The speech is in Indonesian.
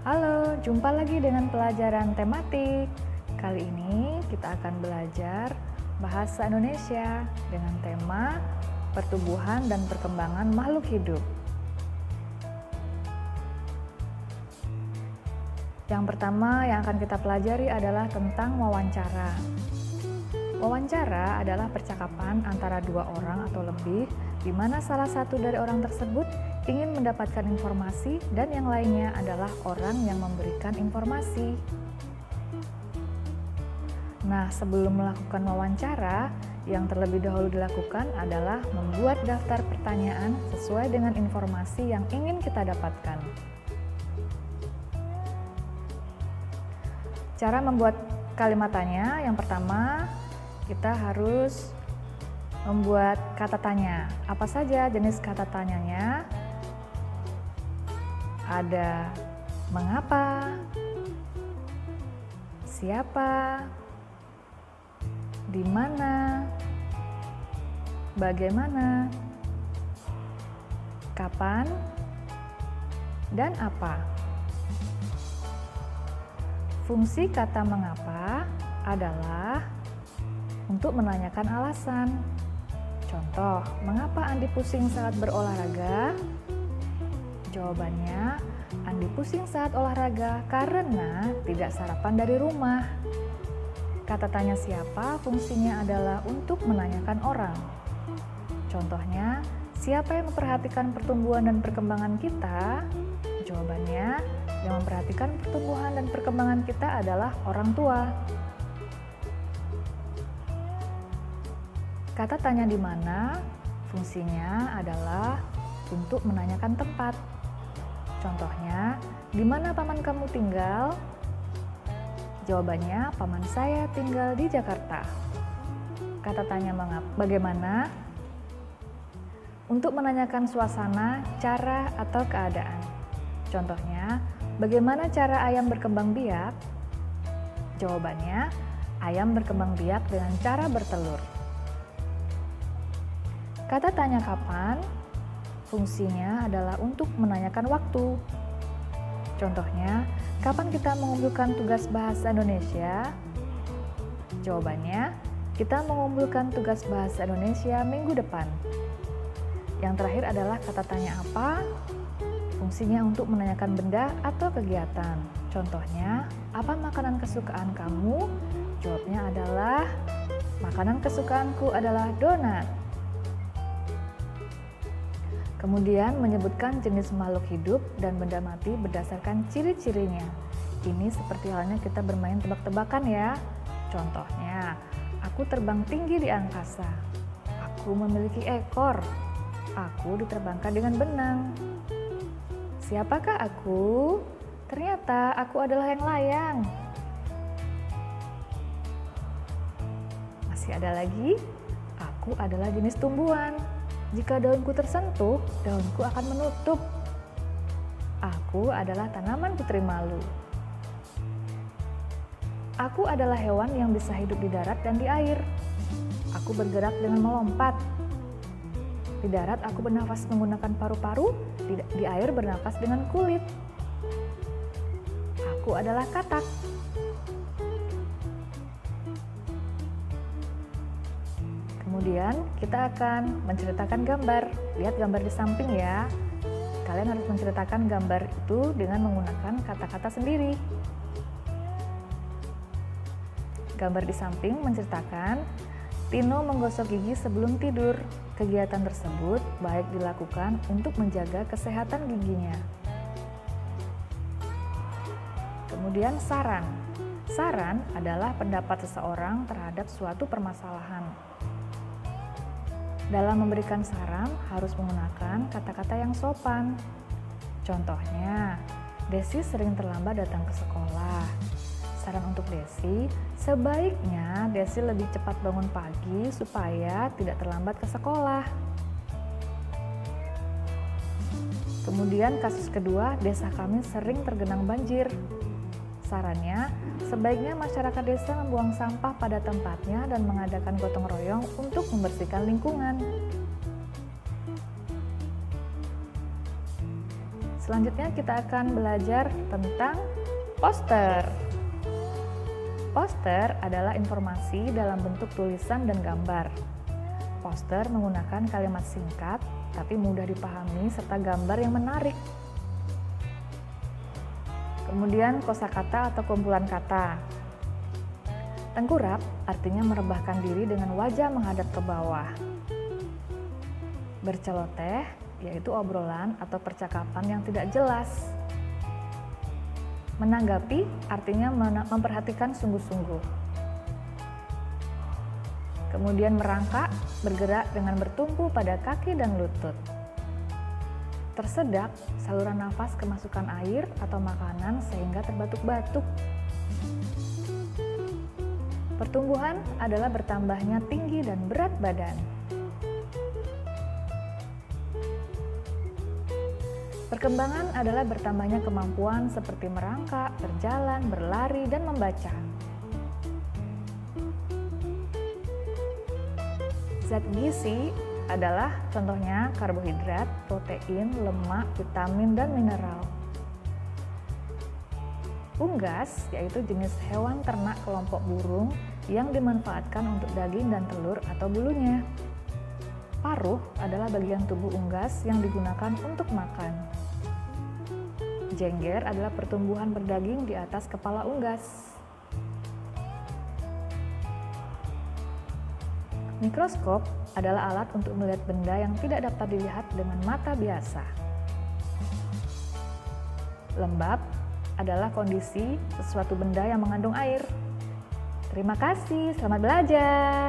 Halo, jumpa lagi dengan pelajaran tematik. Kali ini kita akan belajar bahasa Indonesia dengan tema pertumbuhan dan perkembangan makhluk hidup. Yang pertama yang akan kita pelajari adalah tentang wawancara. Wawancara adalah percakapan antara dua orang atau lebih, di mana salah satu dari orang tersebut ingin mendapatkan informasi dan yang lainnya adalah orang yang memberikan informasi. Nah, sebelum melakukan wawancara, yang terlebih dahulu dilakukan adalah membuat daftar pertanyaan sesuai dengan informasi yang ingin kita dapatkan. Cara membuat kalimat tanya, yang pertama, kita harus membuat kata tanya. Apa saja jenis kata tanyanya? Ada mengapa, siapa, di mana, bagaimana, kapan, dan apa. Fungsi kata mengapa adalah untuk menanyakan alasan. Contoh, mengapa Andi pusing saat berolahraga? Jawabannya, Andi pusing saat olahraga karena tidak sarapan dari rumah. Kata tanya siapa fungsinya adalah untuk menanyakan orang. Contohnya, siapa yang memperhatikan pertumbuhan dan perkembangan kita? Jawabannya, yang memperhatikan pertumbuhan dan perkembangan kita adalah orang tua. Kata tanya di mana fungsinya adalah untuk menanyakan tempat. Contohnya, di mana paman kamu tinggal? Jawabannya, paman saya tinggal di Jakarta. Kata tanya bagaimana? Untuk menanyakan suasana, cara, atau keadaan. Contohnya, bagaimana cara ayam berkembang biak? Jawabannya, ayam berkembang biak dengan cara bertelur. Kata tanya kapan, fungsinya adalah untuk menanyakan waktu. Contohnya, kapan kita mengumpulkan tugas bahasa Indonesia? Jawabannya, kita mengumpulkan tugas bahasa Indonesia minggu depan. Yang terakhir adalah kata tanya apa? Fungsinya untuk menanyakan benda atau kegiatan. Contohnya, apa makanan kesukaan kamu? Jawabnya adalah, makanan kesukaanku adalah donat. Kemudian menyebutkan jenis makhluk hidup dan benda mati berdasarkan ciri-cirinya. Ini seperti halnya kita bermain tebak-tebakan ya. Contohnya, aku terbang tinggi di angkasa. Aku memiliki ekor. Aku diterbangkan dengan benang. Siapakah aku? Ternyata aku adalah yang layang. Masih ada lagi, aku adalah jenis tumbuhan. Jika daunku tersentuh, daunku akan menutup. Aku adalah tanaman putri malu. Aku adalah hewan yang bisa hidup di darat dan di air. Aku bergerak dengan melompat. Di darat aku bernafas menggunakan paru-paru, di air bernafas dengan kulit. Aku adalah katak. Kemudian kita akan menceritakan gambar. Lihat gambar di samping ya. Kalian harus menceritakan gambar itu dengan menggunakan kata-kata sendiri. Gambar di samping menceritakan Tino menggosok gigi sebelum tidur. Kegiatan tersebut baik dilakukan untuk menjaga kesehatan giginya. Kemudian saran. Saran adalah pendapat seseorang terhadap suatu permasalahan. Dalam memberikan saran harus menggunakan kata-kata yang sopan. Contohnya, Desi sering terlambat datang ke sekolah. Saran untuk Desi, sebaiknya Desi lebih cepat bangun pagi supaya tidak terlambat ke sekolah. Kemudian kasus kedua, desa kami sering tergenang banjir. Sarannya, sebaiknya masyarakat desa membuang sampah pada tempatnya dan mengadakan gotong royong untuk membersihkan lingkungan. Selanjutnya kita akan belajar tentang poster. Poster adalah informasi dalam bentuk tulisan dan gambar. Poster menggunakan kalimat singkat tapi mudah dipahami serta gambar yang menarik. Kemudian kosakata atau kumpulan kata. Tengkurap artinya merebahkan diri dengan wajah menghadap ke bawah. Berceloteh yaitu obrolan atau percakapan yang tidak jelas. Menanggapi artinya memperhatikan sungguh-sungguh. Kemudian merangkak, bergerak dengan bertumpu pada kaki dan lutut. Tersedak, saluran nafas kemasukan air atau makanan sehingga terbatuk-batuk. Pertumbuhan adalah bertambahnya tinggi dan berat badan. Perkembangan adalah bertambahnya kemampuan seperti merangkak, berjalan, berlari, dan membaca. Zat gizi adalah contohnya karbohidrat, protein, lemak, vitamin, dan mineral. Unggas yaitu jenis hewan ternak kelompok burung yang dimanfaatkan untuk daging dan telur atau bulunya. Paruh adalah bagian tubuh unggas yang digunakan untuk makan. Jengger adalah pertumbuhan berdaging di atas kepala unggas. Mikroskop adalah alat untuk melihat benda yang tidak dapat dilihat dengan mata biasa. Lembab adalah kondisi sesuatu benda yang mengandung air. Terima kasih, selamat belajar.